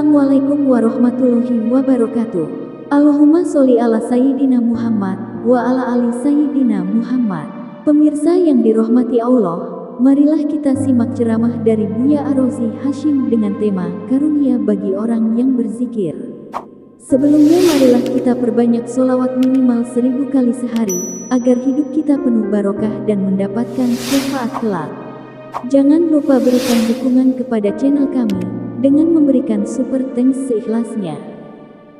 Assalamualaikum warahmatullahi wabarakatuh. Allahumma sholli ala Sayyidina Muhammad wa ala ali Sayyidina Muhammad. Pemirsa yang dirahmati Allah, marilah kita simak ceramah dari Buya Ar-Razi Hashim dengan tema Karunia bagi orang yang berzikir. Sebelumnya marilah kita perbanyak sholawat minimal 1000 kali sehari, agar hidup kita penuh barokah dan mendapatkan syafaat kelak. Jangan lupa berikan dukungan kepada channel kami dengan memberikan super thanks seikhlasnya.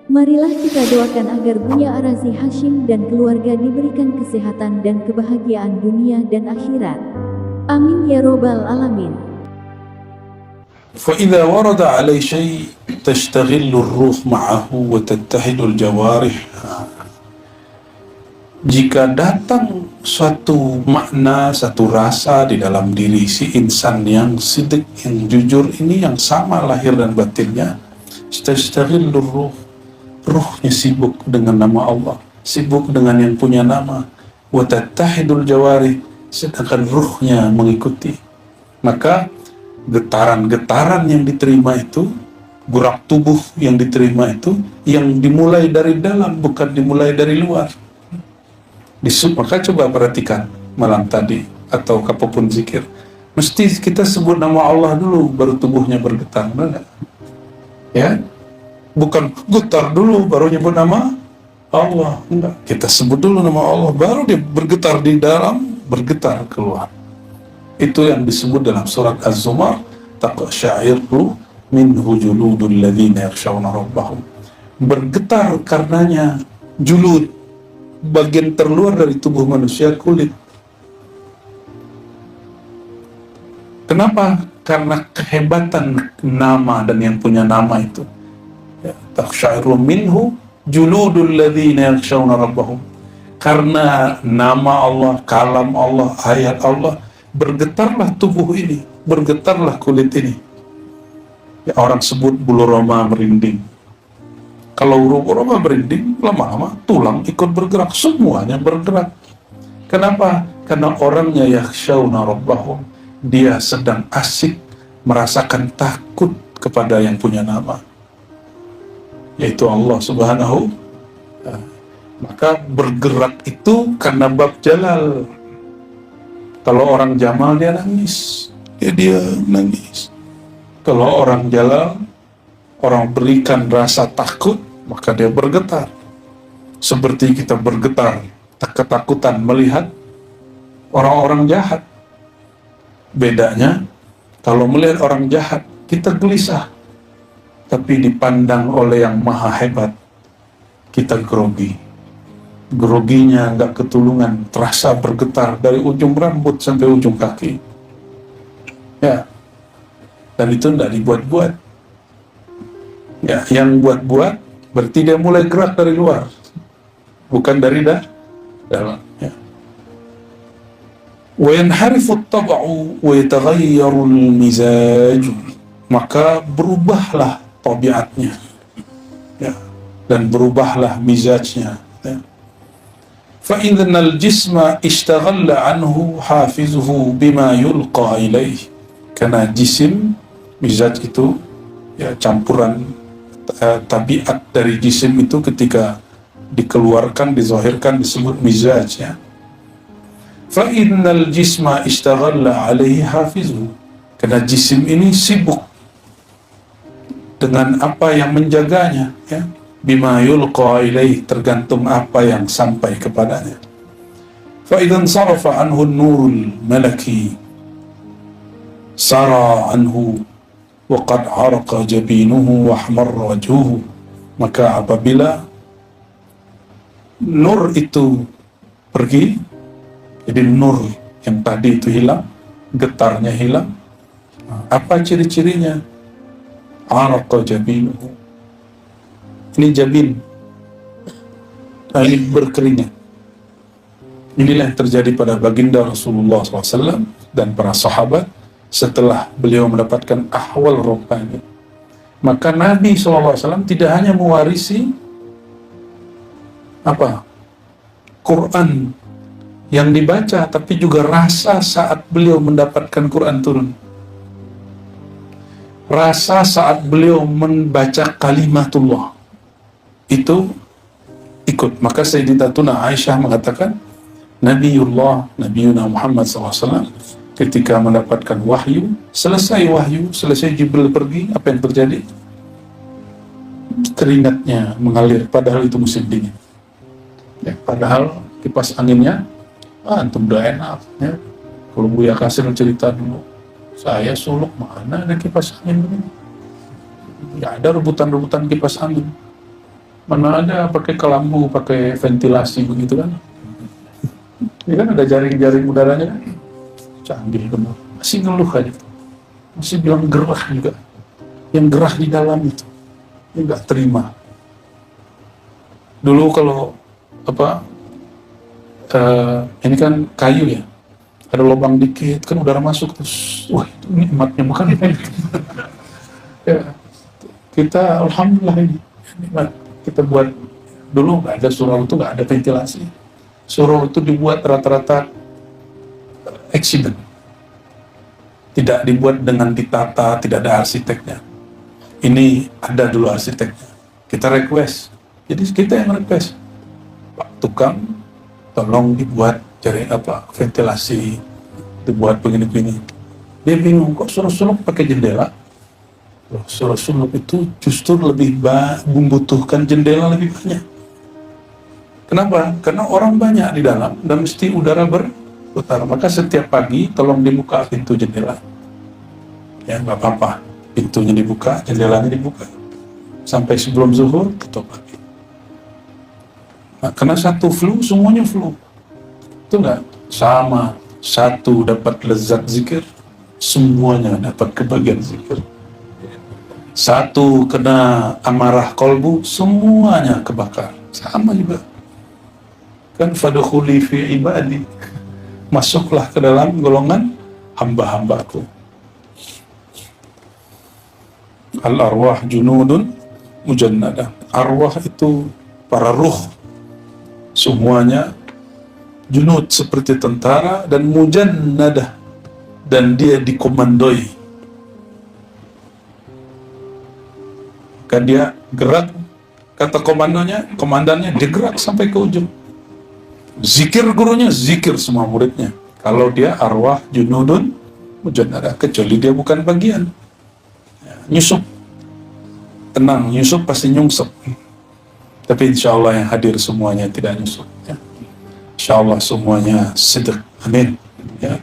Marilah kita doakan agar Buya Ar-Razi Hashim dan keluarga diberikan kesehatan dan kebahagiaan dunia dan akhirat. Amin ya robbal alamin. فإذا ورد عليه شيء تشتغل الروح معه وتتحد الجوارح. Jika datang suatu makna, satu rasa di dalam diri si insan yang sidik, yang jujur ini, yang sama lahir dan batinnya, tastaghillur ruh, ruhnya sibuk dengan nama Allah, sibuk dengan yang punya nama, wa tattahidul jawarih, sedangkan ruhnya mengikuti, maka getaran-getaran yang diterima itu, gerak tubuh yang diterima itu, yang dimulai dari dalam, bukan dimulai dari luar. Maka coba perhatikan malam tadi atau apapun zikir, mesti kita sebut nama Allah dulu baru tubuhnya bergetar, benar? Ya, bukan getar dulu baru nyebut nama Allah, enggak. Kita sebut dulu nama Allah baru dia bergetar di dalam, bergetar keluar. Itu yang disebut dalam surat Az-Zumar, taqsha'iru minhu juludul ladzina yakhshawna rabbahum. Bergetar karenanya julud, bagian terluar dari tubuh manusia, kulit. Kenapa? Karena kehebatan nama dan yang punya nama itu. Taqsha'iru minhu juludul ladzina yakhshawna rabbahum. Karena nama Allah, kalam Allah, ayat Allah, bergetarlah tubuh ini, bergetarlah kulit ini. Ya, orang sebut bulu roma merinding. Kalau bulu roma merinding, lama-lama tulang ikut bergerak, semuanya bergerak. Kenapa? Karena orangnya yakhshawna rabbahum, dia sedang asik merasakan takut kepada yang punya nama, yaitu Allah Subhanahu. Maka bergerak itu karena bab jalal. Kalau orang jamal dia nangis, dia nangis. Kalau orang jalal, orang berikan rasa takut, maka dia bergetar. Seperti kita bergetar, ketakutan melihat orang-orang jahat. Bedanya, kalau melihat orang jahat, kita gelisah. Tapi dipandang oleh yang maha hebat, kita grogi. Groginya nggak ketulungan, terasa bergetar dari ujung rambut sampai ujung kaki. Ya, dan itu tidak dibuat-buat. Ya, yang buat-buat berarti dia mulai gerak dari luar, bukan dari dalam. Ya. Wa yanharifu at-tab'u wa yataghayyaru al-mizaj, maka berubahlah tabiatnya, ya, dan berubahlah mizajnya. Ya. Fa innal jisma ishtaghala anhu hafizuhu bima yulqa ilaih. Karena jisim, mizaj itu ya campuran tabiat dari jisim itu ketika dikeluarkan, dizahirkan disebut mizaj, ya. Fa innal jisma ishtaghala alaihi hafizuhu. Karena jisim ini sibuk dengan apa yang menjaganya, ya. Bima yulqa ilaih, tergantung apa yang sampai kepadanya. Fa idzan sarafa anhu an-nurul malaki sara anhu wa qad araqa jabinuhu wa ahmarra wajhuhu. Maka apabila nur itu pergi, jadi nur yang tadi itu hilang, getarnya hilang, apa ciri-cirinya? Araqa jabinuhu, ini jabin, ini berkeringat. Inilah yang terjadi pada baginda Rasulullah SAW dan para sahabat setelah beliau mendapatkan ahwal rohani. Maka Nabi SAW tidak hanya mewarisi Quran yang dibaca, tapi juga rasa saat beliau mendapatkan Quran turun. rasa saat beliau membaca kalimatullah itu ikut. Maka Sayyidatuna Aisyah mengatakan, Nabiuna Muhammad SAW ketika mendapatkan wahyu, selesai Jibril pergi, apa yang terjadi? Keringatnya mengalir, padahal itu musim dingin. Ya, padahal kipas anginnya, antum udah enak. Ya. Kalau Buya Kasim cerita dulu, saya suluk mana ada kipas angin begini? Nggak ada rebutan kipas angin. Mana ada pakai kelambu, pakai ventilasi begitu kan? Ini kan ada jaring-jaring udaranya kan? Canggih benar. Masih ngeluh aja. Masih bilang gerah juga. Yang gerah di dalam itu. Ini nggak terima. Dulu kalau ini kan kayu ya, ada lubang dikit kan udara masuk terus, wah itu nikmatnya bukan main. Ya, kita alhamdulillah ini nikmat. Kita buat dulu nggak ada surau itu, nggak ada ventilasi. Surau itu dibuat rata-rata accident, tidak dibuat dengan ditata, tidak ada arsiteknya. Ini ada dulu arsiteknya. Kita request, jadi kita yang request, Pak tukang, tolong dibuat ventilasi, dibuat begini-begini. Dia bingung, kok suruh-suruh pakai jendela? Suruh-suruh itu justru lebih membutuhkan jendela lebih banyak. Kenapa? Karena orang banyak di dalam dan mesti udara berputar. Maka setiap pagi tolong dibuka pintu jendela. Ya nggak apa-apa, pintunya dibuka, jendelanya dibuka. Sampai sebelum zuhur tutup lagi. Nah, karena satu flu, semuanya flu. Itu enggak sama. Satu dapat lezat zikir, semuanya dapat kebagian zikir. Satu kena amarah kolbu, semuanya kebakar. Sama juga. Kan fadkhuli fi ibadi. Masuklah ke dalam golongan hamba-hambaku. Al-arwah junudun mujannadah. Arwah itu para ruh. Semuanya junud seperti tentara dan mujannadah, dan dia dikomandoi. Kan dia gerak, kata komandannya dia gerak sampai ke ujung. Zikir gurunya, zikir semua muridnya. Kalau dia arwah junudun mujannadah, kecuali dia bukan bagian. Nyusup, tenang, nyusup pasti nyungsep. Tapi insya Allah yang hadir semuanya tidak nyusup. Ya. Insya Allah semuanya sidq. Amin. Ya.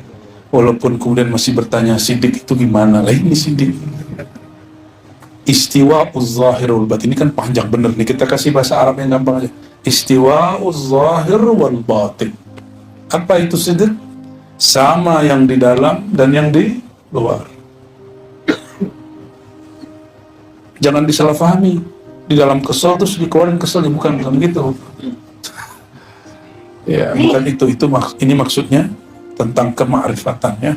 Walaupun kemudian masih bertanya sidik itu gimana? Lah ini sidik. Istiwa'uz zahirul batin. Ini kan panjang bener nih. Kita kasih bahasa Arab yang gampang aja. Istiwa'uz zahir wal batin. Apa itu sidik? Sama yang di dalam dan yang di luar. Jangan disalahpahami. Di dalam kesel terus dikeluarin keselnya, bukan gitu. Ya, bukan itu. Ini maksudnya tentang kemakrifatan ya.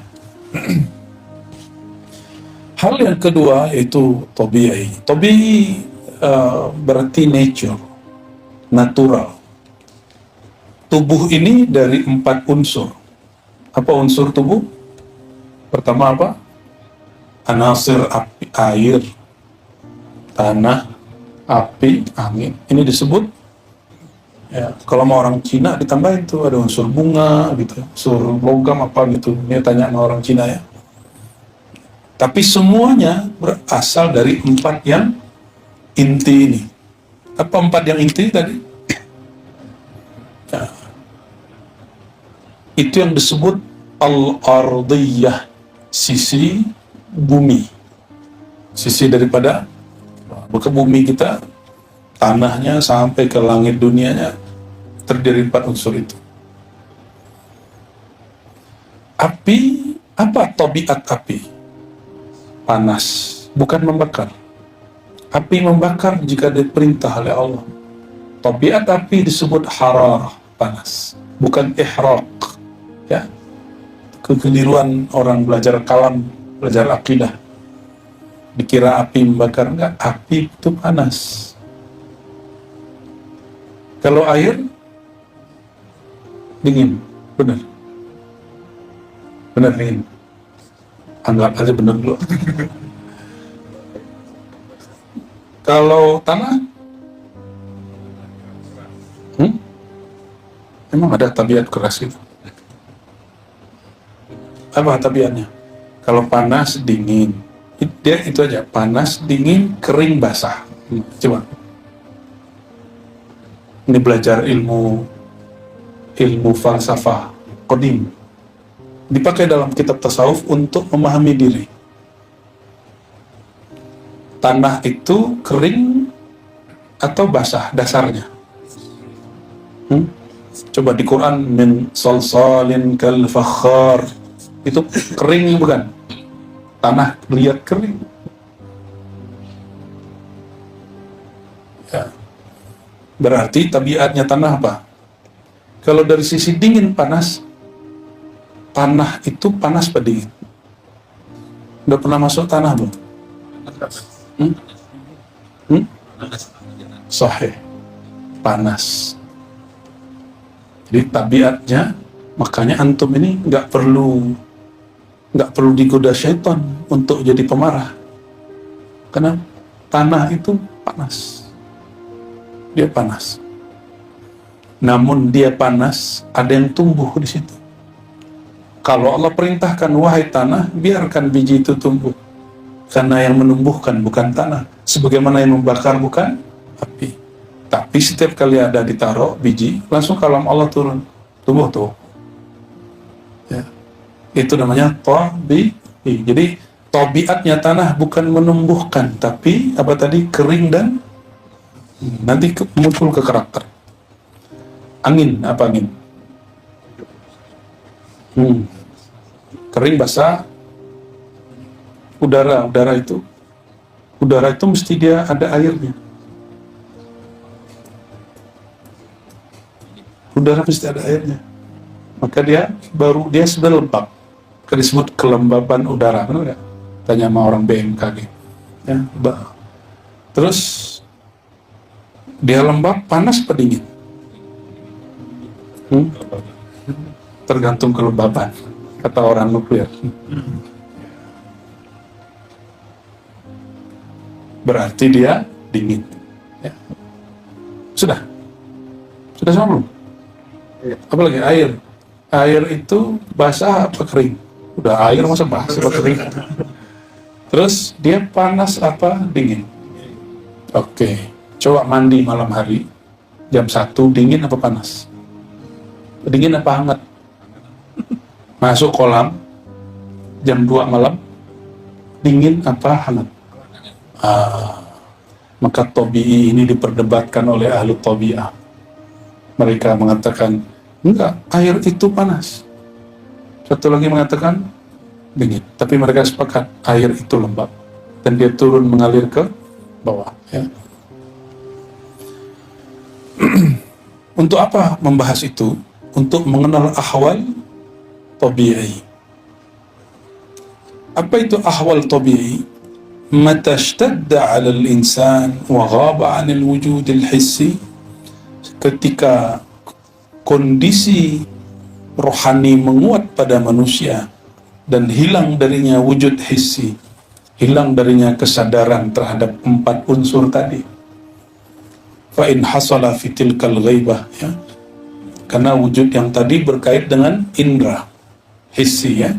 Hal yang kedua yaitu tabi'i. Tabi'i berarti nature, natural. Tubuh ini dari 4 unsur. Apa unsur tubuh? Pertama apa? Anasir api, air, tanah, api, angin. Ini disebut ya, kalau mau orang Cina ditambahin tuh ada unsur bunga gitu, unsur logam apa gitu. Ini tanya sama orang Cina ya. Tapi semuanya berasal dari 4 yang inti ini. Apa 4 yang inti tadi? Ya. Itu yang disebut al-ardiyah, sisi bumi. Sisi daripada bukan bumi kita, tanahnya sampai ke langit dunianya terdiri 4 unsur itu. Api, apa tabiat api? Panas, bukan membakar. Api membakar jika diperintah oleh Allah. Tabiat api disebut hararah, panas, bukan ihraq. Ya, kekeliruan orang belajar kalam, belajar akidah. Dikira api membakar, enggak, api itu panas. Kalau air dingin, benar dingin. Anggap aja benar dulu. Kalau tanah, emang ada tabiat keras itu? Apa tabiatnya? Kalau panas, dingin. Dia itu aja, panas, dingin, kering, basah. Coba. Ini belajar ilmu falsafah qadim. Dipakai dalam kitab tasawuf untuk memahami diri. Tanah itu kering atau basah dasarnya? Coba di Quran, min salsalin kal fakhar, itu kering bukan? Tanah lihat kering. Ya. Berarti tabiatnya tanah apa? Kalau dari sisi dingin panas, tanah itu panas apa dingin? Udah pernah masuk tanah belum? Sahih, panas. Jadi tabiatnya, makanya antum ini nggak perlu digoda syaitan untuk jadi pemarah, karena tanah itu panas, dia panas. Namun dia panas, ada yang tumbuh di situ. Kalau Allah perintahkan, wahai tanah, biarkan biji itu tumbuh, karena yang menumbuhkan bukan tanah, sebagaimana yang membakar bukan api. Tapi setiap kali ada ditaruh biji, langsung kalam Allah turun, tumbuh tuh. Ya. Itu namanya tabi'i. Jadi tabiatnya tanah bukan menumbuhkan, tapi apa tadi, kering dan nanti muncul ke karakter. Angin, apa angin? Kering, basah. Udara itu mesti dia ada airnya. Udara mesti ada airnya, maka dia sudah lembab. Disebut kelembaban udara, benar nggak? Tanya sama orang BMKG. Ya, terus dia lembab, panas apa dingin? Tergantung kelembaban, kata orang nuklir. Berarti dia dingin. Ya. Sudah sama belum? Apalagi air itu basah apa kering? Udah air masa basah apa kering? Terus dia panas apa dingin? Oke, coba mandi malam hari jam 1, dingin apa panas? Dingin apa hangat? Masuk kolam jam 2 malam, dingin apa hangat? Maka tabi'i ini diperdebatkan oleh ahli tabi'ah. Mereka mengatakan, enggak, air itu panas. Satu lagi mengatakan dingin. Tapi mereka sepakat, air itu lembab. Dan dia turun mengalir ke bawah. Ya. Untuk apa membahas itu? Untuk mengenal ahwal tabi'i. Apa itu ahwal tabi'i? Mata ishtadda 'ala al-insan wa ghaba 'anil wujud al-hissi, ketika kondisi rohani menguat pada manusia dan hilang darinya wujud hissi, hilang darinya kesadaran terhadap 4 unsur tadi. Fa in hasala fi tilkal ghaibah, ya. Karena wujud yang tadi berkait dengan indra hissi, ya.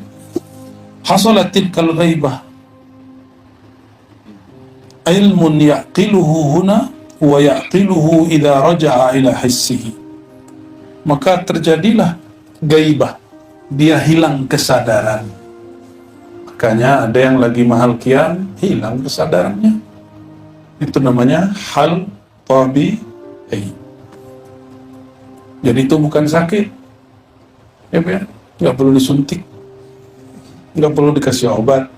Hasala tilkal ghaibah ilmun yaqiluhu huna wa yaqiluhu idza raja'a ila hissihi. Maka terjadilah gaibah, dia hilang kesadaran. Makanya ada yang lagi mahal kian, hilang kesadarannya. Itu namanya hal tabi'i. Jadi itu bukan sakit, ya, nggak perlu disuntik, nggak perlu dikasih obat.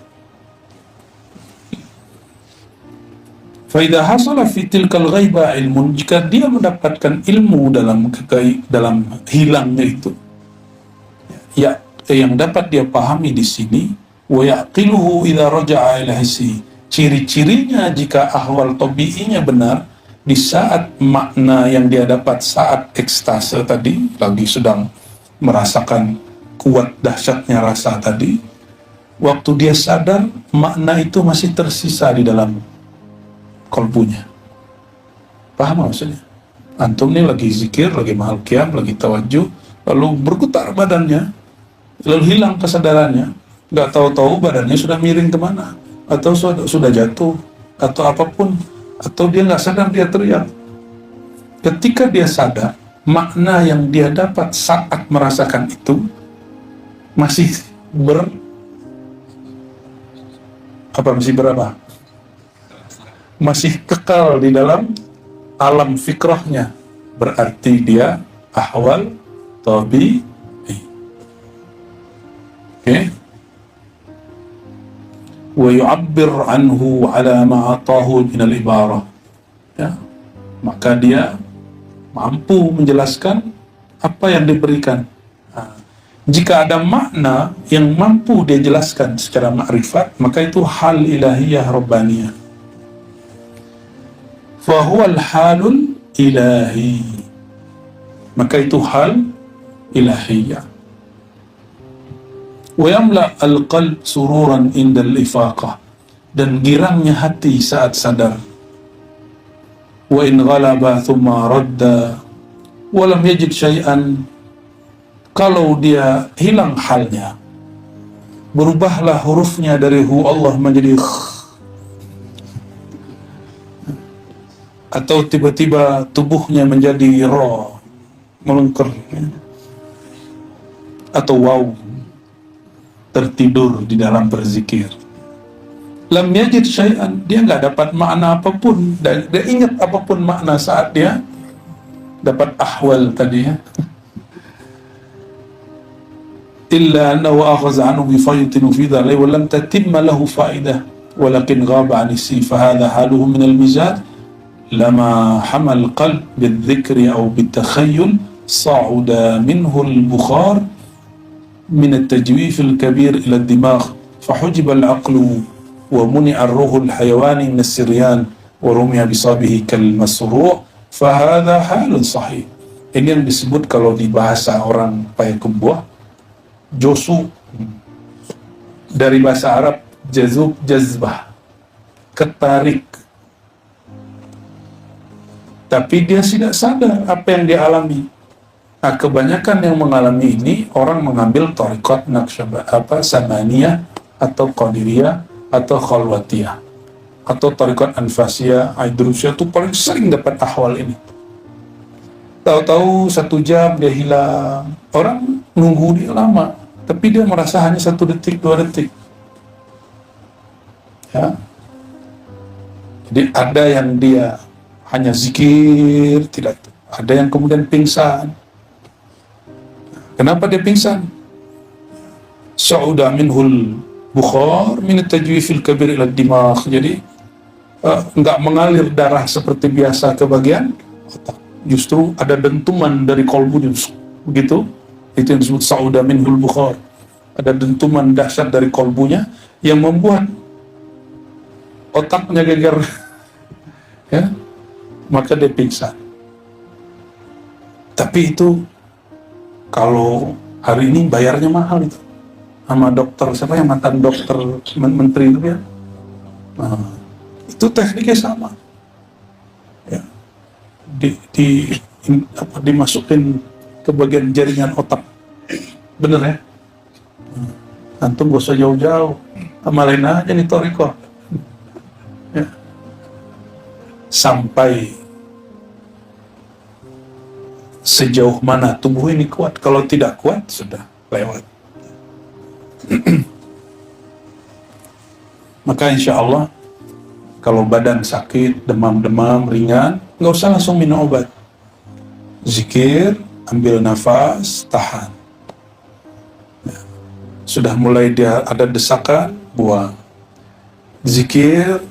Faidah hasala fi tilkal ghaiba ilmun, jika dia mendapatkan ilmu dalam hilangnya itu, ya, yang dapat dia pahami di sini, wa yaqiluhu idza raja'a ila hissi, ciri-cirinya jika ahwal tabi'inya benar, di saat makna yang dia dapat saat ekstase tadi, lagi sedang merasakan kuat dahsyatnya rasa tadi, waktu dia sadar makna itu masih tersisa di dalam kolbunya. Paham maksudnya? Antum nih lagi zikir, lagi mahal qiyam, lagi tawajuh, lalu bergetar badannya, lalu hilang kesadarannya, nggak tahu-tahu badannya sudah miring kemana, atau sudah jatuh, atau apapun, atau dia nggak sadar dia teriak. Ketika dia sadar, makna yang dia dapat saat merasakan itu masih masih kekal di dalam alam fikrahnya, berarti dia ahwal tabi'i. Oke. Wa yu'abbir anhu ala ma atahu min al-ibarah. Ya. Maka dia mampu menjelaskan apa yang diberikan. Jika ada makna yang mampu dia jelaskan secara ma'rifat, maka itu hal ilahiyah rabbaniyah. Fahuwal halul ilahi, maka itu hal ilahiyah. Wa yamla al-qalb sururan indal ifaqah, dan girangnya hati saat sadar. Wa in ghalaba thumma radda wa lam yajid syai'an, kalau dia hilang halnya, berubahlah hurufnya dari hu Allah menjadi kh, atau tiba-tiba tubuhnya menjadi ra, melengker, atau waw, tertidur di dalam berzikir. Lam yajid syai'an, dia nggak dapat makna apapun, dan dia ingat apapun makna saat dia dapat ahwal tadi ya. Illa annahu akhadha anhu bi faytin fi dhalai wa lam tatimma lahu fa'idah walakin ghaba 'an isi fa hadha haluhu min al-mizaj lama hamal qalb bil-dhikri aw bil-takhayyul sa'uda minhu al-bukhar min at-tajwif al-kabir ila ad-dimagh fa hujiba al-'aqlu wa muni'a ar-ruh al-hayawani min as-siryan wa rumiya bisabihi kal-masru' fa hadha halun sahih. Ini yang disebut kalau di bahasa orang Payakumbuh josu, dari bahasa Arab jazub, jazbah, ketarik. Tapi dia tidak sadar apa yang dia alami. Nah, kebanyakan yang mengalami ini orang mengambil thariqat samaniyah atau qadiriyah atau khalwatiyah atau thariqat anfasiyah, aidrusiyah, itu paling sering dapat ahwal ini. Tahu-tahu 1 jam dia hilang, orang nunggu dia lama, tapi dia merasa hanya 1 detik, 2 detik. Ya. Jadi ada yang dia hanya zikir, tidak. Ada yang kemudian pingsan. Kenapa dia pingsan? Sa'uda minhul bukhar min at-tajwifil kabir ila dimagh. Jadi enggak mengalir darah seperti biasa ke bagian otak. Justru ada dentuman dari kolbu, begitu. Itu yang disebut sa'uda minhul bukhar. Ada dentuman dahsyat dari kolbunya yang membuat otaknya geger. Ya, maka dia pingsan. Tapi itu kalau hari ini bayarnya mahal itu. Sama dokter, siapa yang mantan dokter menteri itu ya? Nah, itu tekniknya sama. Ya. Dimasukin ke bagian jaringan otak. Bener ya? Antum gak usah jauh-jauh, amalin aja nih thariqah. Ya. Sampai sejauh mana tubuh ini kuat. Kalau tidak kuat, sudah lewat. Maka insya Allah, kalau badan sakit, demam-demam ringan, nggak usah langsung minum obat. Zikir, ambil nafas, tahan. Ya. Sudah mulai dia ada desakan, buang. Zikir,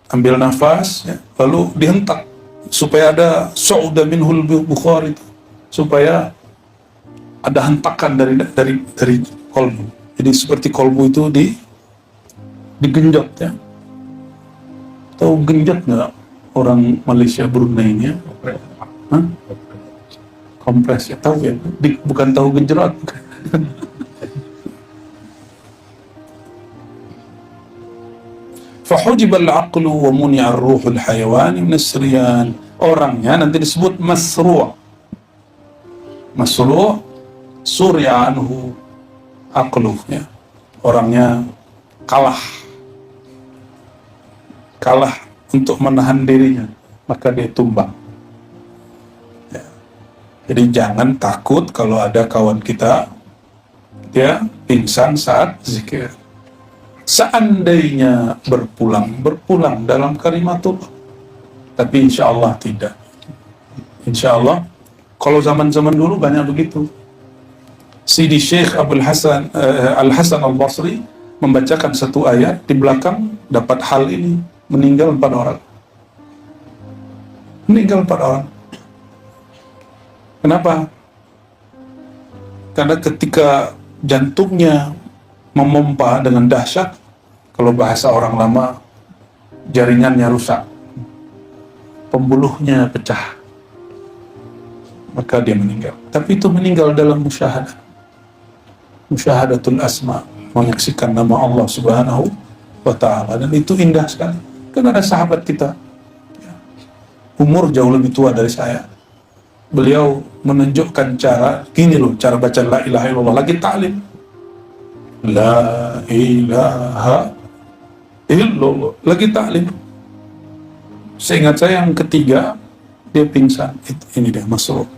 ambil nafas, ya, lalu dihentak supaya ada sa'uda minhul bukhar itu, supaya ada hentakan dari kolbu. Jadi seperti kolbu itu digenjot ya. Tahu genjot nggak orang Malaysia Brunei ini ya? Hah? Kompres ya, tahu ya? Bukan tahu genjerot. Fahujibal aqlu wa muni'ar ruhul hayawani minasriyan. Orangnya nanti disebut masru'. Masru' surya anhu aqlu, ya. Orangnya kalah untuk menahan dirinya, maka dia tumbang. Ya. Jadi jangan takut kalau ada kawan kita dia pingsan saat zikir. Seandainya berpulang dalam kalimatullah, tapi insya Allah tidak. Insya Allah, kalau zaman-zaman dulu banyak begitu. Sidi Syekh Al-Hasan Al-Basri membacakan satu ayat, di belakang dapat hal ini, meninggal 4 orang. Kenapa? Karena ketika jantungnya memompa dengan dahsyat, kalau bahasa orang lama, jaringannya rusak, pembuluhnya pecah, maka dia meninggal. Tapi itu meninggal dalam musyahadatul asma, menyaksikan nama Allah Subhanahu wa ta'ala, dan itu indah sekali. Kan ada sahabat kita, umur jauh lebih tua dari saya, beliau menunjukkan cara gini loh, cara baca la ilaha illallah, lagi ta'lim, la ilaha illallah, lagi ta'lim. Seingat saya yang ketiga dia pingsan. Ini dia masuk.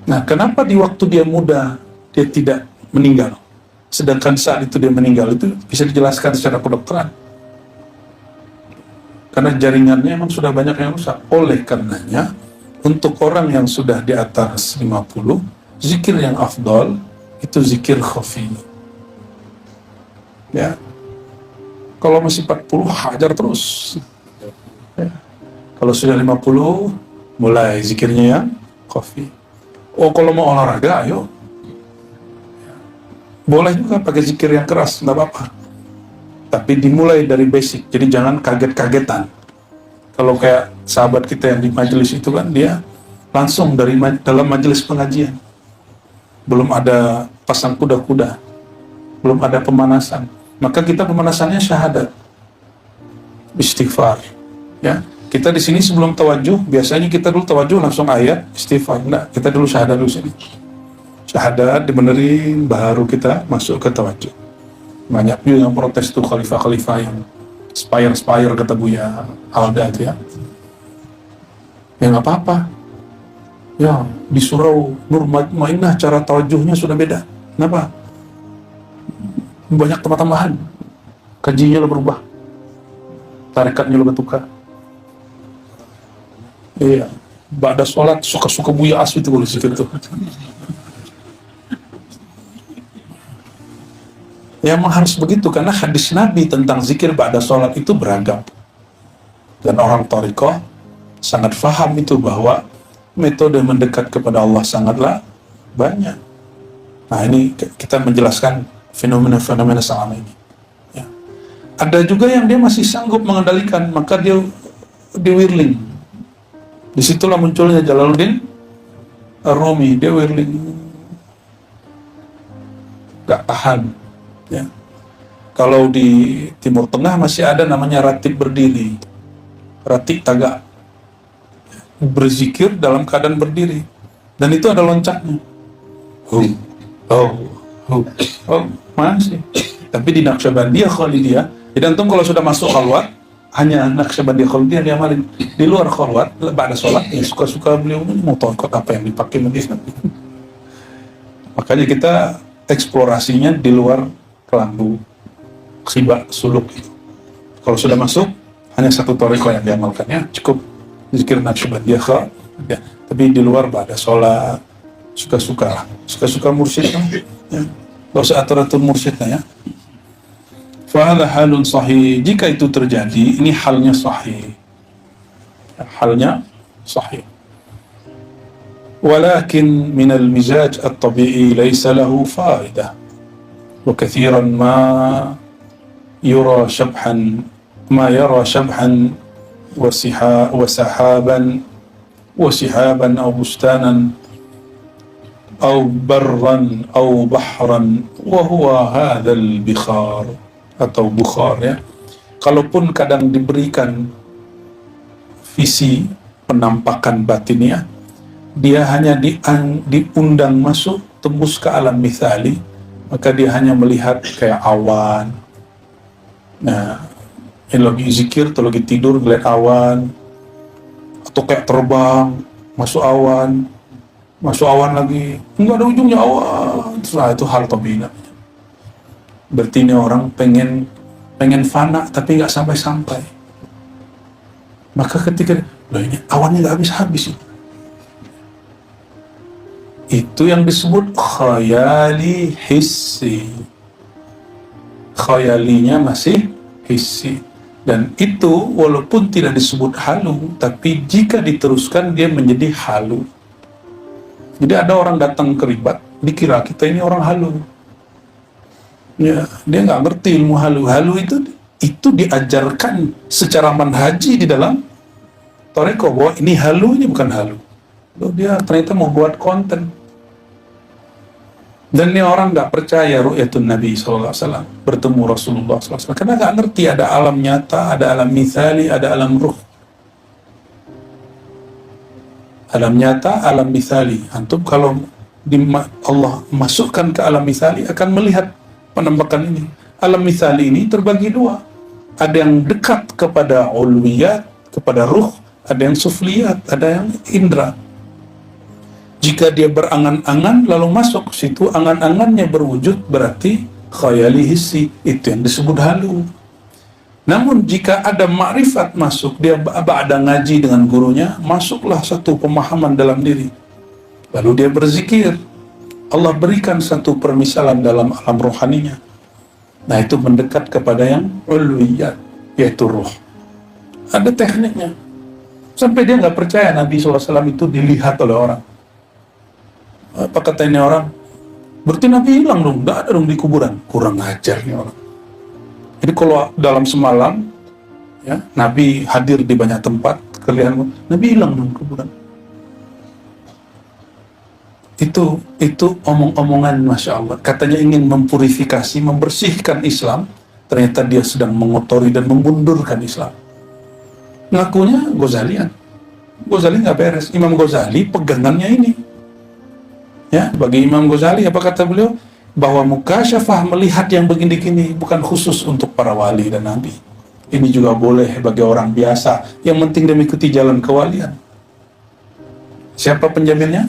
Nah, kenapa di waktu dia muda dia tidak meninggal, sedangkan saat itu dia meninggal? Itu bisa dijelaskan secara kedokteran. Karena jaringannya memang sudah banyak yang rusak. Oleh karenanya, untuk orang yang sudah di atas 50, zikir yang afdal itu zikir khafi. Ya. Kalau masih 40, hajar terus. Ya. Kalau sudah 50, mulai zikirnya yang khafi. Oh, kalau mau olahraga, ayo. Boleh juga pakai zikir yang keras, nggak apa-apa. Tapi dimulai dari basic, jadi jangan kaget-kagetan. Kalau kayak sahabat kita yang di majelis itu kan, dia langsung dari dalam majelis pengajian. Belum ada pasang kuda-kuda, belum ada pemanasan. Maka kita pemanasannya syahadat, istighfar. Ya, kita di sini sebelum tawajuh, biasanya kita dulu tawajuh langsung ayat istighfar. Enggak, kita dulu syahadat dulu sini. Syahadat dibenerin, baru kita masuk ke tawajuh. Banyak juga yang protes tuh khalifah-khalifah yang spire kata Buya Alda itu ya. Ya nggak apa-apa. Ya di surau Nur Mutmainah cara tawajuhnya sudah beda. Kenapa? Banyak tempat tambahan. Kajinya lo berubah. Tarekatnya lo bertukar. Iya. Ba'da sholat suka-suka Buya Aswi itu boleh zikir tuh. Ya memang harus begitu, karena hadis Nabi tentang zikir ba'da sholat itu beragam. Dan orang thariqah sangat faham itu, bahwa metode mendekat kepada Allah sangatlah banyak. Nah ini kita menjelaskan fenomena-fenomena selama ini. Ya. Ada juga yang dia masih sanggup mengendalikan, maka dia wirling. Disitulah munculnya Jalaluddin Ar-Rumi, dia wirling. Gak tahan. Ya. Kalau di Timur Tengah masih ada namanya ratib berdiri, ratib tagak, berzikir dalam keadaan berdiri, dan itu ada loncatnya. Masih. Tapi di Naqsyabandiyah Khalidiyah, jadi antum kalau sudah masuk khalwat, hanya Naqsyabandiyah Khalidiyah dia amalin. Di luar khalwat, pada sholat, ya suka-suka beliau mau tongkot apa yang dipakai begitu. Makanya kita eksplorasinya di luar kelambu, khibah, suluk itu. Kalau sudah masuk, hanya satu thariqah yang diamalkannya, cukup zikir Naqsyabandiyah. Ya. Tapi di luar pada sholat, suka-suka mursyid, ya. Gak usah atur-atur mursyidnya ya. Fahadha halun sahih. Jika itu terjadi, ini halnya sahih. Halnya sahih. Walakin minal mizaj at-tabi'i laysa lahu fa'idah. وكثيرا ما يرى شبحا وسحابا أو بستانا أو برا أو بحرا وهو هذا البخار atau bukhar ya. kalaupun kadang diberikan visi penampakan batiniah, dia hanya diundang masuk tembus ke alam mithali, maka dia hanya melihat kayak awan. Nah, yang lagi zikir atau lagi tidur ngeliat awan, atau kayak terbang masuk awan lagi, nggak ada ujungnya awan. Terus itu hal tabi'ah. Berarti ini orang pengen fana tapi nggak sampai-sampai. Maka ketika ini awannya nggak habis-habis, itu yang disebut khayali hissi. Khayalinya masih hissi, dan itu walaupun tidak disebut halu, tapi jika diteruskan dia menjadi halu. Jadi ada orang datang ke ribat, dikira kita ini orang halu. Ya, dia nggak ngerti ilmu halu. Halu itu diajarkan secara manhaji di dalam Toreko, bahwa ini halu, ini bukan halu. Lalu dia ternyata mau buat konten. Dan ini orang nggak percaya ru'yatun Nabi SAW, bertemu Rasulullah SAW, karena nggak ngerti ada alam nyata, ada alam mithali, ada alam ruh. Alam nyata, alam mithali. Antum kalau Allah masukkan ke alam mithali akan melihat penampakan ini. Alam mithali ini terbagi dua. Ada yang dekat kepada ulwiyat, kepada ruh, ada yang sufliyat, ada yang indra. Jika dia berangan-angan lalu masuk ke situ, angan-angannya berwujud, berarti khayali hissi, itu yang disebut halu. Namun jika ada ma'rifat masuk, dia ada ngaji dengan gurunya, masuklah satu pemahaman dalam diri. Lalu dia berzikir, Allah berikan satu permisalan dalam alam rohaninya. Nah, itu mendekat kepada yang ulwiyat, yaitu ruh. Ada tekniknya. Sampai dia nggak percaya Nabi SAW itu dilihat oleh orang. Apa kata ini orang? Berarti Nabi hilang dong, nggak ada dong di kuburan. Kurang ajar nih orang. Jadi kalau dalam semalam, ya, Nabi hadir di banyak tempat, kalian Nabi hilang dong kuburan. Itu omong-omongan, Masya Allah. Katanya ingin mempurifikasi, membersihkan Islam, ternyata dia sedang mengotori dan memundurkan Islam. Ngakunya Ghazalian. Ghazali nggak beres. Imam Ghazali pegangannya ini. Ya, bagi Imam Ghazali, apa kata beliau? Bahwa mukasyafah, melihat yang begini-gini, bukan khusus untuk para wali dan nabi. Ini juga boleh bagi orang biasa, yang penting dia mengikuti jalan kewalian. Siapa penjaminnya?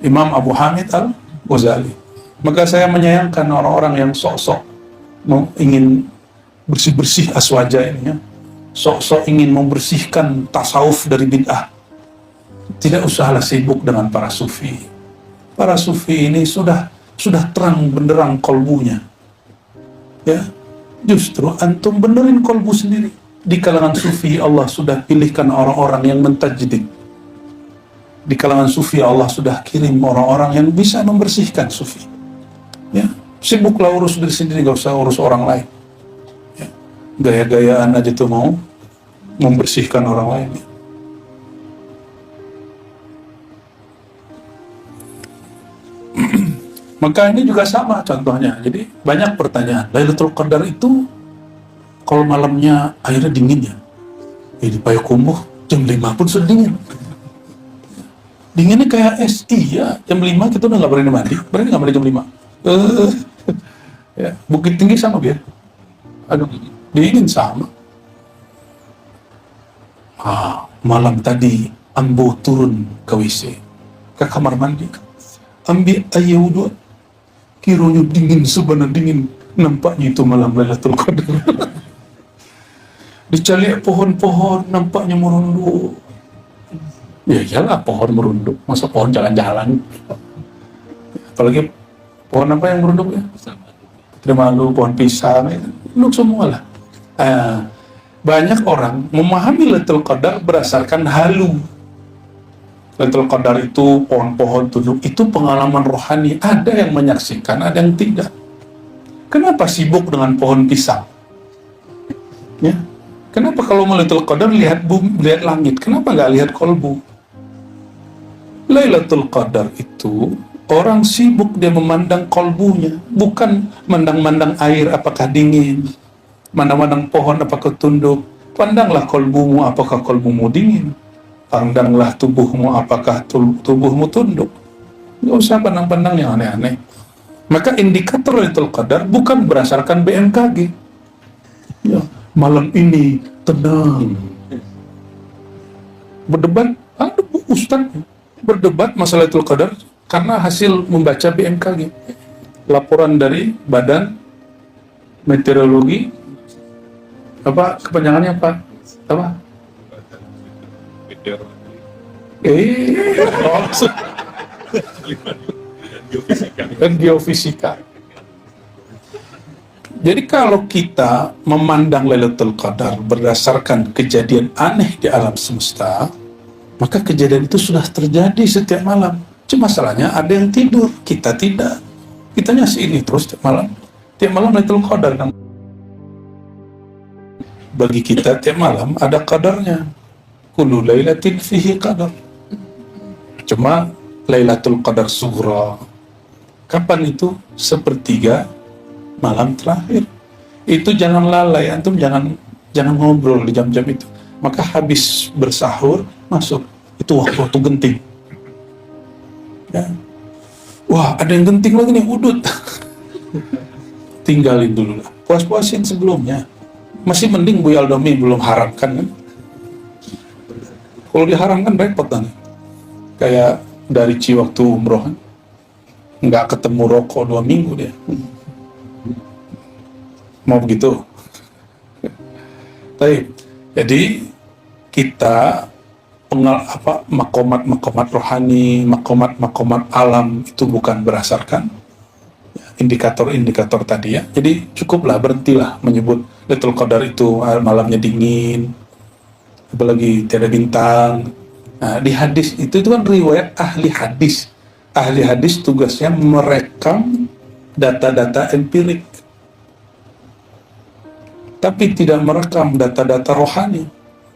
Imam Abu Hamid Al-Ghazali. Maka saya menyayangkan orang-orang yang sok-sok ingin bersih-bersih aswaja ini, ya. Sok-sok ingin membersihkan tasawuf dari bid'ah. Tidak usahlah sibuk dengan para sufi. Para sufi ini sudah terang benderang kolbunya, ya. Justru antum benerin kolbu sendiri. Di kalangan sufi Allah sudah pilihkan orang-orang yang mentajdid. Di kalangan sufi Allah sudah kirim orang-orang yang bisa membersihkan sufi. Ya, sibuklah urus diri sendiri, gak usah urus orang lain. Ya. Gaya-gayaan aja tuh mau membersihkan orang lain. Ya. Maka ini juga sama contohnya. Jadi banyak pertanyaan. Lailatul Qadar itu kalau malamnya airnya dingin ya. Di Payakumbuh jam 5 pun sudah dingin. Dinginnya kayak es. Iya, jam 5 kita udah nggak berani mandi. Berani nggak mandi jam 5? Ya, Bukit Tinggi sama biar. Aduh, dingin sama. Malam tadi Ambo turun ke WC, ke kamar mandi, ambil air wudhu, kiranya dingin, sebenarnya dingin. Nampaknya itu malam Lailatul Qadar. Dicari pohon-pohon, nampaknya merunduk. Ya iyalah, pohon merunduk. Masa pohon jalan-jalan? Apalagi pohon apa yang merunduk ya? Putri Malu, pohon pisang, merunduk semua lah. Banyak orang memahami Lailatul Qadar berdasarkan halu. Lailatul Qadar itu pohon-pohon tunduk, itu pengalaman rohani. Ada yang menyaksikan, ada yang tidak. Kenapa sibuk dengan pohon pisang? Ya, kenapa kalau Lailatul Qadar lihat bumi, lihat langit? Kenapa nggak lihat kolbu? Lailatul Qadar itu orang sibuk dia memandang kolbunya, bukan mandang-mandang air apakah dingin. Mana-mana pohon apakah tunduk, pandanglah kolbumu apakah kolbumu dingin, pandanglah tubuhmu apakah tubuhmu tunduk. Nggak usah pandang-pandang yang aneh-aneh. Maka indikator Lailatul Qadar bukan berdasarkan BMKG. Ya, malam ini tenang. Berdebat, ada ustaz berdebat masalah Lailatul Qadar karena hasil membaca BMKG. Laporan dari Badan Meteorologi, apa kepanjangannya apa? Apa? Geofisika. Jadi kalau kita memandang Lailatul Qadar berdasarkan kejadian aneh di alam semesta, maka kejadian itu sudah terjadi setiap malam. Cuma masalahnya ada yang tidur, kita tidak. Kitanya ini terus tiap malam. Tiap malam Lailatul Qadar. Bagi kita tiap malam ada qadarnya. Kullu lailatin fihi qadar. Cuma Lailatul Qadar Sughra, kapan itu? Sepertiga malam terakhir. Itu jangan lalai, antum jangan ngobrol di jam-jam itu. Maka habis bersahur masuk, itu waktu genting. Ya. Wah, ada yang genting lagi nih, udut. Tinggalin dulu lah, puas-puasin sebelumnya. Masih mending Bu Yaldomi belum haramkan kan. Kalau diharamkan repot kan. Kayak dari waktu umroh kan, nggak ketemu rokok 2 minggu dia. Mau begitu? Baik. Jadi kita makomat rohani, makomat alam itu bukan berdasarkan indikator-indikator tadi ya. Jadi cukuplah, berhentilah menyebut Lailatul Qadar itu malamnya dingin, apalagi tiada bintang. Nah, di hadis itu kan riwayat ahli hadis. Ahli hadis tugasnya merekam data-data empirik, tapi tidak merekam data-data rohani.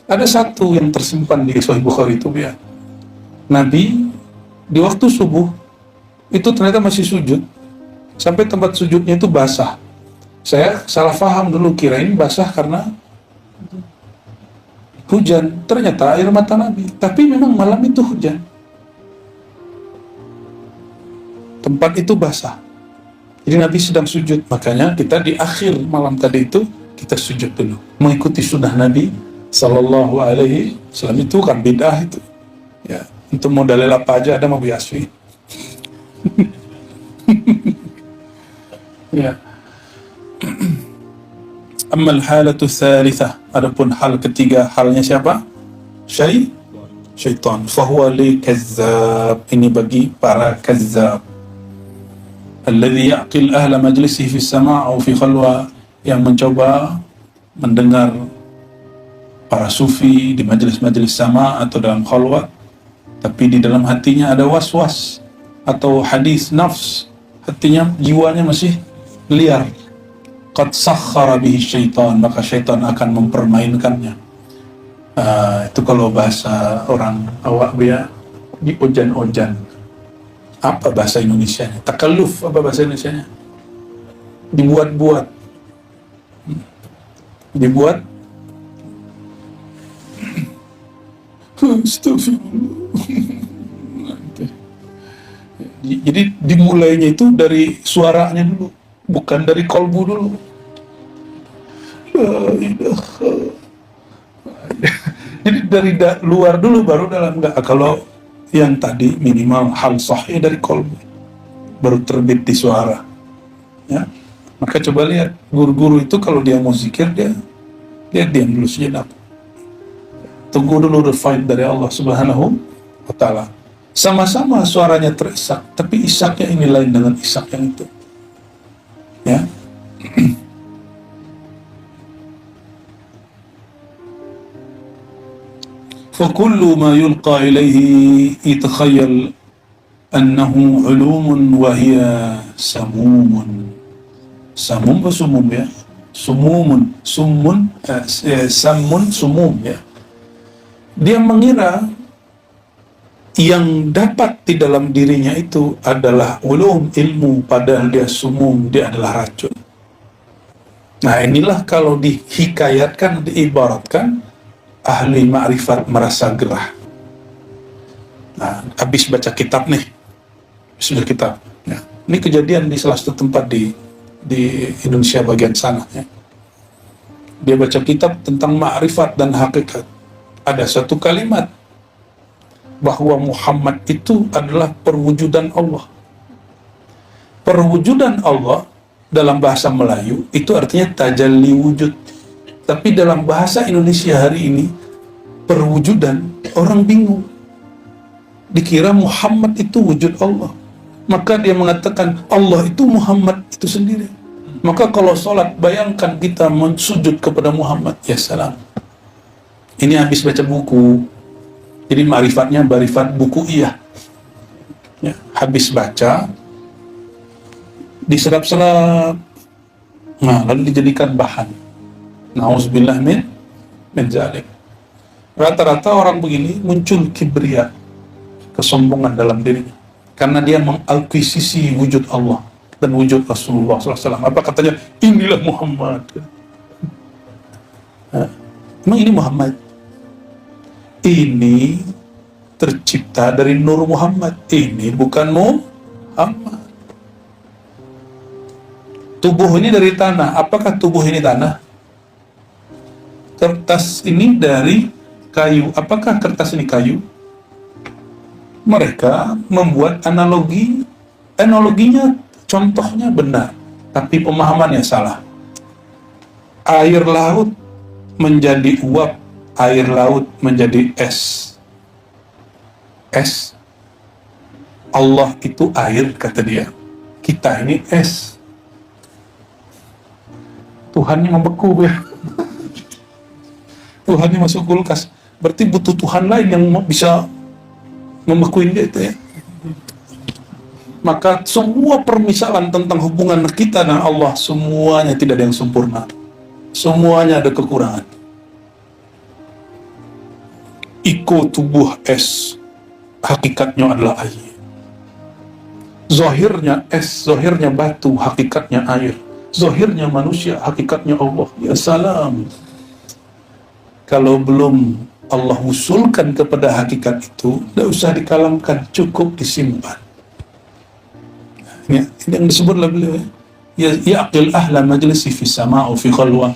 Ada satu yang tersimpan di Sahih Bukhari itu ya. Nabi di waktu subuh itu ternyata masih sujud, sampai tempat sujudnya itu basah. Saya salah paham dulu, kirain basah karena hujan. Ternyata air mata Nabi. Tapi memang malam itu hujan. Tempat itu basah. Jadi Nabi sedang sujud. Makanya kita di akhir malam tadi itu kita sujud dulu, mengikuti sunnah Nabi Sallallahu Alaihi Wasallam. Itu kan bid'ah itu. Ya, untuk mau dalil apa aja ada mau biaswi. Ya. Ammal halatu tsalitsah, adapun hal ketiga, halnya siapa? Syaitan. Fahuwa li kazzab, ini bagi para kazzab. Alladhi ya'qil ahla majlisihi fi sama' atau fi khalwa, yang mencoba mendengar para sufi di majelis-majelis sama atau dalam khalwat, tapi di dalam hatinya ada was-was atau hadis nafs, hatinya, jiwanya masih liar. Qad sakhara bihi syaitan, maka syaitan akan mempermainkannya. Itu kalau bahasa orang awak dia di ojan-ojan. Apa bahasa Indonesianya? Takalluf, apa bahasa Indonesianya? Dibuat-buat. Dibuat. Jadi dimulainya itu dari suaranya dulu, bukan dari kolbu dulu. Jadi dari luar dulu baru dalam. Enggak, kalau yang tadi minimal hal sahih dari kolbu baru terbit di suara ya. Maka coba lihat guru-guru itu kalau dia mau zikir, dia diam dulu sejenak, tunggu dulu refine dari Allah Subhanahu wa Ta'ala. Sama-sama suaranya terisak, tapi isaknya ini lain dengan isak yang itu ya. فَكُلُّ مَا يُلْقَى إِلَيْهِ يَتَخَيَّلْ أَنَّهُ عُلُومٌ وَهِيَ سَمُومٌ. Samum atau sumum ya? Sumumun, samun, sumum ya. Dia mengira yang dapat di dalam dirinya itu adalah ulum, ilmu, padahal dia sumum, dia adalah racun. Nah inilah kalau dihikayatkan, diibaratkan, ahli ma'rifat merasa gerah. Nah, habis baca kitab nih, sudah kitab. Ya. Ini kejadian di salah satu tempat di Indonesia bagian sana. Ya. Dia baca kitab tentang ma'rifat dan hakikat. Ada satu kalimat bahwa Muhammad itu adalah perwujudan Allah. Perwujudan Allah dalam bahasa Melayu itu artinya tajalli wujud. Tapi dalam bahasa Indonesia hari ini, perwujudan, orang bingung. Dikira Muhammad itu wujud Allah. Maka dia mengatakan Allah itu Muhammad itu sendiri. Maka kalau sholat, bayangkan kita mensujud kepada Muhammad. Ya salam. Ini habis baca buku. Jadi ma'rifatnya ma'rifat buku iya. Ya, habis baca, diserap-serap. Nah, lalu dijadikan bahan. Na'udzubillah min zalik. Rata-rata orang begini muncul kibria, kesombongan dalam dirinya, karena dia mengakuisisi wujud Allah dan wujud Rasulullah SAW. Apa katanya? Inilah Muhammad. Nah, emang ini Muhammad? Ini tercipta dari Nur Muhammad. Ini bukan Muhammad. Tubuh ini dari tanah. Apakah tubuh ini tanah? Kertas ini dari kayu. Apakah kertas ini kayu? Mereka membuat analoginya, contohnya benar, tapi pemahamannya salah. Air laut menjadi uap, air laut menjadi es. Es. Allah itu air, kata dia. Kita ini es. Tuhannya membeku ya. Tuhannya masuk kulkas. Berarti butuh Tuhan lain yang bisa membekuin dia itu ya. Maka semua permisalan tentang hubungan kita dengan Allah, semuanya tidak ada yang sempurna. Semuanya ada kekurangan. Iko tubuh es, hakikatnya adalah air. Zahirnya es, zahirnya batu, hakikatnya air. Zahirnya manusia, hakikatnya Allah. Ya salam. Kalau belum Allah usulkan kepada hakikat itu, tidak usah dikalamkan, cukup disimpan. Ini yang disebut oleh beliau. Ya yaqil ahla majlisi fi sama'u fi khalwa.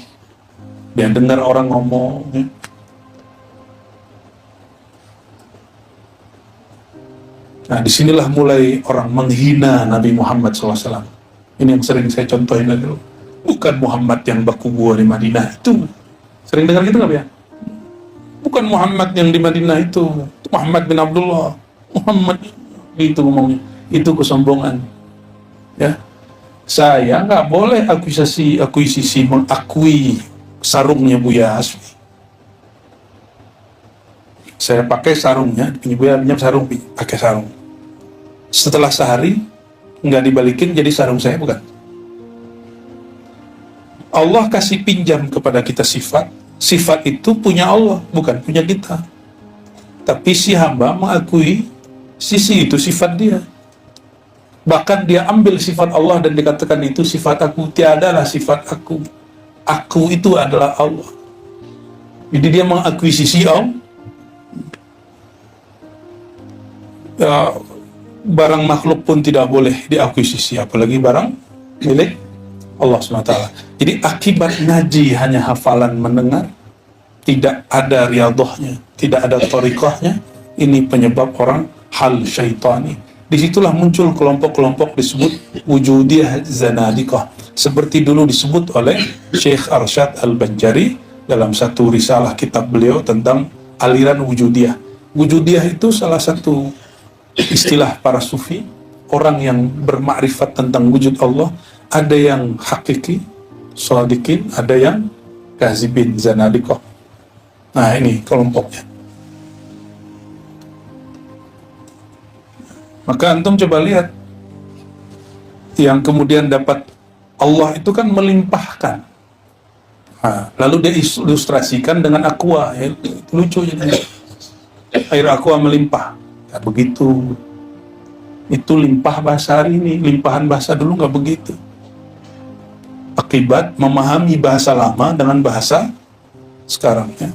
Dia dengar orang ngomong. Ya. Nah, disinilah mulai orang menghina Nabi Muhammad SAW. Ini yang sering saya contohin dulu. Bukan Muhammad yang baku gua di Madinah itu. Sering dengar gitu nggak ya? Bukan Muhammad yang di Madinah itu Muhammad bin Abdullah. Muhammad itu ngomongnya. Itu kesombongan. Ya, saya nggak boleh akuisisi mengakui sarungnya Buya Hasbi. Saya pakai sarungnya, Buya pinjam sarung, pakai sarung. Setelah sehari nggak dibalikin jadi sarung saya, bukan. Allah kasih pinjam kepada kita sifat. Sifat itu punya Allah, bukan punya kita. Tapi si hamba mengakui sisi itu sifat dia. Bahkan dia ambil sifat Allah dan dikatakan itu sifat aku. Tiadalah sifat aku. Aku itu adalah Allah. Jadi dia mengakui sisi Allah. Ya, barang makhluk pun tidak boleh diakuisisi, apalagi barang milik Allah SWT. Jadi akibat ngaji hanya hafalan mendengar, tidak ada riyadhahnya, tidak ada thariqahnya, ini penyebab orang hal syaitani. Disitulah muncul kelompok-kelompok disebut wujudiyah zanadiqah, seperti dulu disebut oleh Syekh Arsyad Al-Banjari dalam satu risalah kitab beliau tentang aliran wujudiyah. Wujudiyah itu salah satu istilah para sufi, orang yang bermakrifat tentang wujud Allah. Ada yang hakiki, shadiqin, ada yang kazibin, zanadiqah. Nah ini kelompoknya. Maka antum coba lihat, yang kemudian dapat Allah itu kan melimpahkan. Nah, lalu dia ilustrasikan dengan aqua, ya, lucu jadi air aqua melimpah. Ya, begitu. Itu limpah bahasa hari ini, limpahan bahasa dulu nggak begitu. akibat memahami bahasa lama dengan bahasa sekarang, ya.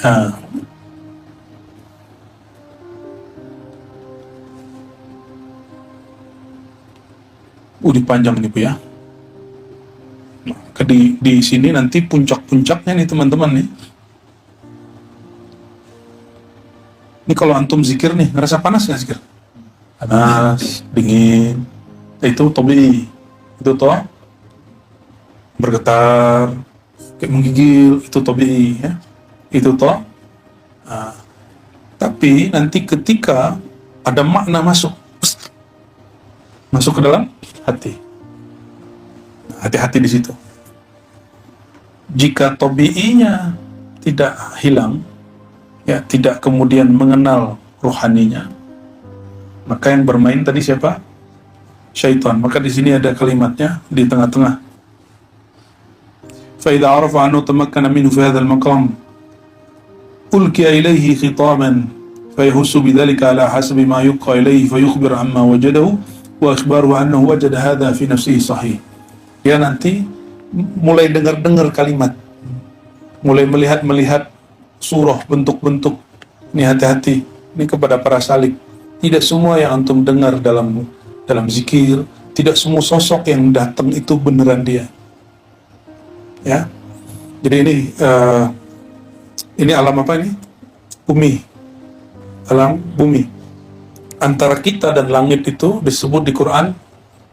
Nah, udah panjang nih Bu ya. Di sini nanti puncak-puncaknya nih teman-teman nih. Ini kalau antum zikir nih, ngerasa panas nggak zikir? Panas, dingin. Itu tobi, itu toh bergetar, kayak menggigil, itu tobi ya. Itu toh. Nah, tapi nanti ketika ada makna masuk ke dalam hati. Nah, hati-hati di situ. Jika tobi'inya tidak hilang, ya, tidak kemudian mengenal rohaninya, maka yang bermain tadi siapa? Syaitan. Maka di sini ada kalimatnya di tengah-tengah. Fa idza arafa anhu tamakkana minhu fi hadzal maqam ulqiya ilayhi khitaban fayahussu bidzalika ala hasbi ma yuqa ilayhi fayukhbir amma wajadahu wa akhbaruhu annahu wajada hadza fi nafsihi sahih. Ya, nanti mulai dengar kalimat, mulai melihat surah, bentuk-bentuk. Ini hati-hati, ini kepada para salik. Tidak semua yang antum dengar dalam zikir, tidak semua sosok yang datang itu beneran dia. Ya, jadi ini alam apa ini? Bumi, alam bumi. Antara kita dan langit itu disebut di Quran,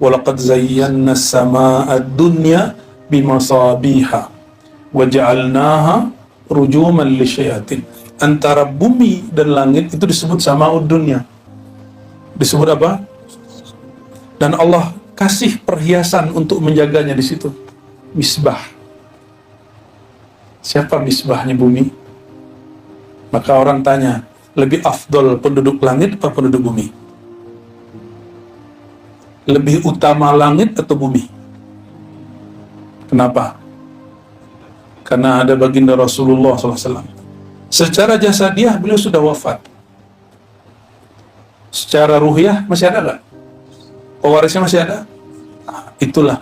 walaqad zayyana as-samaa'a ad-dunya bimasabiha wa ja'alnaha rujuman lisyayatin. Antara bumi dan langit itu disebut sama'ud dunya. Disebut apa? Dan Allah kasih perhiasan untuk menjaganya di situ. Misbah. Siapa misbahnya bumi? Maka orang tanya, lebih afdol penduduk langit atau penduduk bumi? Lebih utama langit atau bumi? Kenapa? Karena ada baginda Rasulullah SAW. Secara jasadiah beliau sudah wafat. Secara ruhiyah masih ada nggak? Pewarisnya masih ada? Nah, itulah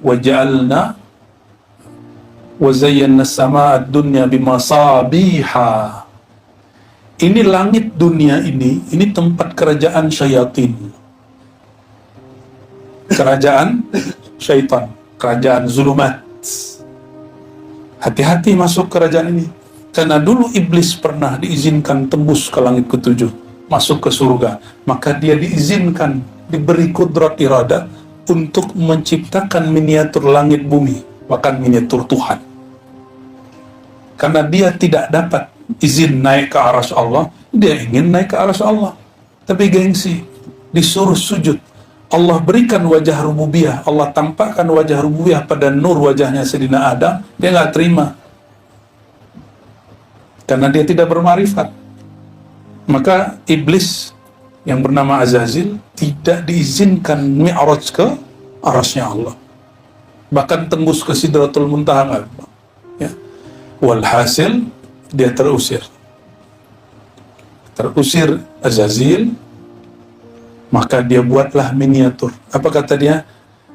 waja'alna wazayyana as-samaa'a ad-dunya bimasabiha. Ini langit dunia ini tempat kerajaan syayatin. Kerajaan syaitan, kerajaan zulumat. Hati-hati masuk kerajaan ini. Karena dulu iblis pernah diizinkan tembus ke langit ketujuh, masuk ke surga. Maka dia diizinkan, diberi kudrat iradah untuk menciptakan miniatur langit bumi, bahkan miniatur Tuhan. Karena dia tidak dapat izin naik ke arsy Allah, dia ingin naik ke arsy Allah. Tapi gengsi, disuruh sujud. Allah berikan wajah rububiyah, Allah tampakkan wajah rububiyah pada nur wajahnya Sayyidina Adam, dia nggak terima. Karena dia tidak bermarifat. Maka iblis yang bernama Azazil tidak diizinkan mi'raj ke arasnya Allah. Bahkan tembus ke Sidratul Muntaha. Ya. Walhasil dia terusir Azazil. Maka dia buatlah miniatur. Apa kata dia?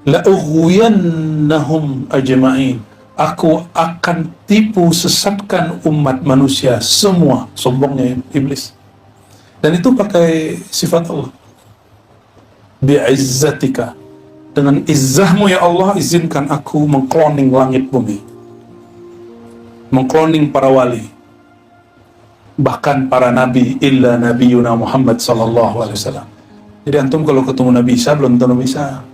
La ughwiyannahum ajma'in. Aku akan tipu sesatkan umat manusia semua. Sombongnya iblis. Dan itu pakai sifat Allah. Bi'izzatika. Dengan izzahmu ya Allah, izinkan aku mengkloning langit bumi. Mengkloning para wali. Bahkan para nabi, illa nabiyuna Muhammad sallallahu alaihi wasallam. Jadi antum kalau ketemu Nabi Isa, belum tentu Nabi Isa.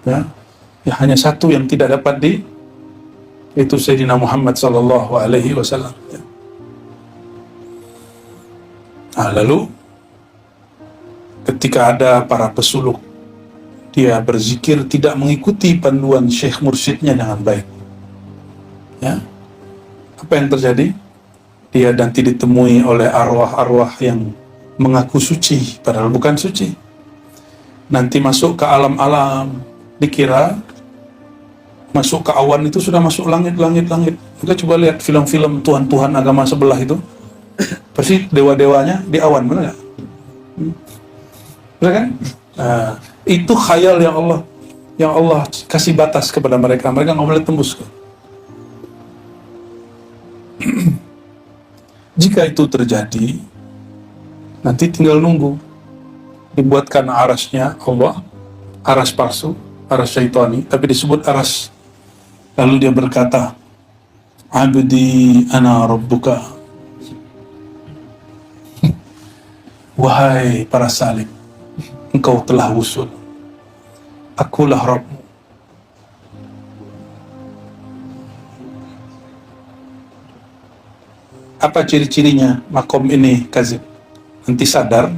Ya, hanya satu yang tidak dapat itu Sayyidina Muhammad sallallahu alaihi wasallam. Ya. Nah, lalu ketika ada para pesuluk, dia berzikir tidak mengikuti panduan syekh mursyidnya dengan baik. Ya. Apa yang terjadi? Dia nanti ditemui oleh arwah-arwah yang mengaku suci, padahal bukan suci. Nanti masuk ke alam-alam, dikira masuk ke awan itu sudah masuk langit. Kita coba lihat film-film Tuhan agama sebelah itu, pasti dewa-dewanya di awan, benar nggak? Benar kan? Nah, itu khayal yang Allah kasih batas kepada mereka nggak boleh tembus. Jika itu terjadi, nanti tinggal nunggu dibuatkan arasnya Allah, aras palsu, aras syaitani, tapi disebut aras. Lalu dia berkata, abdi ana rabbuka, wahai para salik, engkau telah wusul, akulah Rabbmu. Apa ciri-cirinya makom ini kazib? Nanti sadar,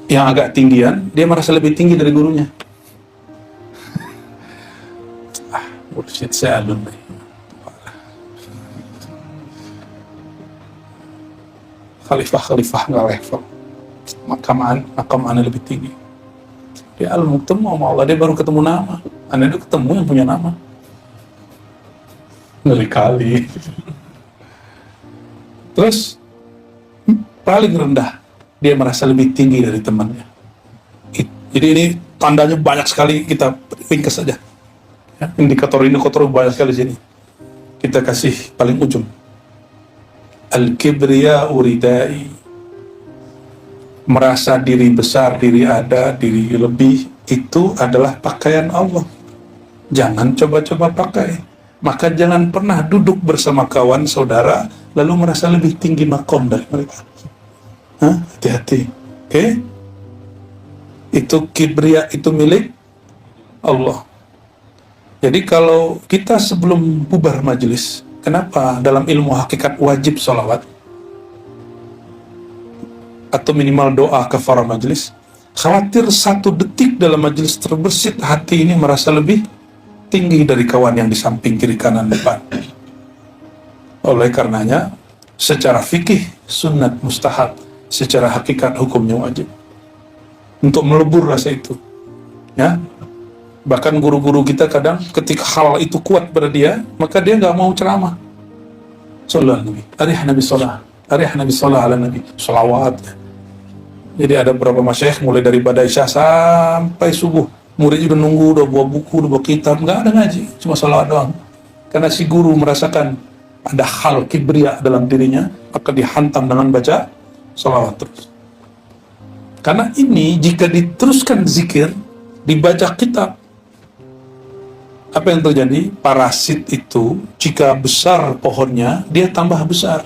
yang agak tinggian, dia merasa lebih tinggi dari gurunya. Bullshit, saya alumni. Khalifah nggak level. Makam Anda lebih tinggi. Dia alumni ketemu sama Allah, dia baru ketemu nama. Anda itu ketemu yang punya nama. Ngeri kali. Terus paling rendah, dia merasa lebih tinggi dari temannya. Jadi ini tandanya banyak sekali, kita ringkas saja. Ya, indikator banyak sekali di sini. Kita kasih paling ujung. Al-kibriya uridai, merasa diri besar, diri ada, diri lebih, itu adalah pakaian Allah. Jangan coba-coba pakai. Maka jangan pernah duduk bersama kawan saudara lalu merasa lebih tinggi makom dari mereka. Hati-hati. Oke? Itu kibria, itu milik Allah. Jadi kalau kita sebelum bubar majelis, kenapa dalam ilmu hakikat wajib sholawat atau minimal doa kafarah majelis? Khawatir 1 detik dalam majelis terbersit hati ini merasa lebih tinggi dari kawan yang di samping, kiri, kanan, depan. Oleh karenanya, secara fikih sunnat mustahab, secara hakikat hukumnya wajib untuk melebur rasa itu. Ya, bahkan guru-guru kita kadang ketika hal itu kuat pada dia, maka dia nggak mau ceramah. Sallallahu Nabi, arih Nabi sallallahu ala Nabi, salawat. Jadi ada beberapa masyayikh mulai dari badai Isya sampai subuh, murid udah nunggu, udah bawa buku, udah bawa kitab, nggak ada ngaji, cuma salawat doang. Karena si guru merasakan ada hal kibria dalam dirinya, maka dihantam dengan baca salawat terus. Karena ini jika diteruskan zikir, dibaca kitab, apa yang terjadi? Parasit itu jika besar pohonnya, dia tambah besar.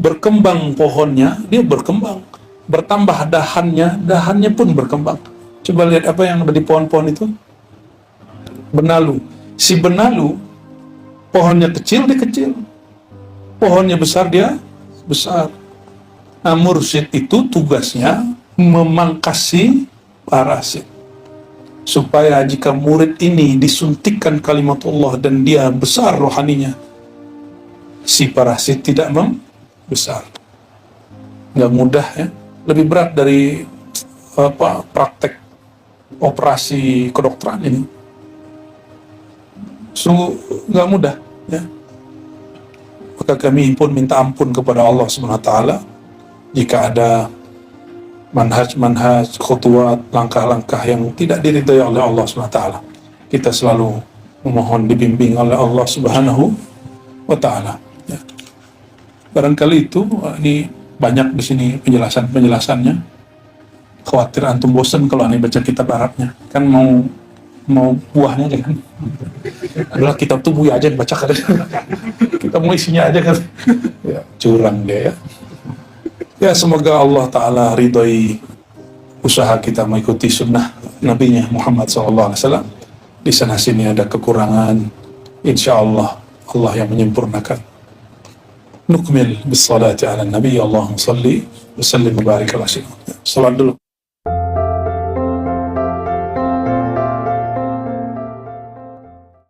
Berkembang pohonnya, dia berkembang. Bertambah dahannya pun berkembang. Coba lihat apa yang ada di pohon-pohon itu. Benalu. Si benalu, pohonnya kecil, dia kecil. Pohonnya besar, dia besar. Nah, mursyid itu tugasnya memangkasi parasit. Supaya jika murid ini disuntikkan kalimat Allah dan dia besar rohaninya, si parasit tidak membesar. Nggak mudah ya. Lebih berat dari praktek operasi kedokteran ini. Sungguh nggak mudah ya. Maka kami pun minta ampun kepada Allah SWT jika ada manhaj, khutuwat, langkah-langkah yang tidak diridhai oleh Allah SWT. Kita selalu memohon dibimbing oleh Allah Subhanahu wa Ta'ala. Ya. Barangkali itu ini banyak di sini penjelasannya. Khawatir antum bosan kalau aneh baca kitab Arabnya. Kan mau buahnya aja kan. Adalah kitab tuh buah aja dibaca kan. Kita mau isinya aja kan. Ya, curang dia ya. Ya, semoga Allah Ta'ala ridhoi usaha kita mengikuti sunnah Nabi-Nya Muhammad SAW. Di sana sini ada kekurangan, insya Allah Allah yang menyempurnakan. Nukmil bis salati ala nabi, Allahumma salli wa sallim wa barik ala sayyidina. Salat dulu.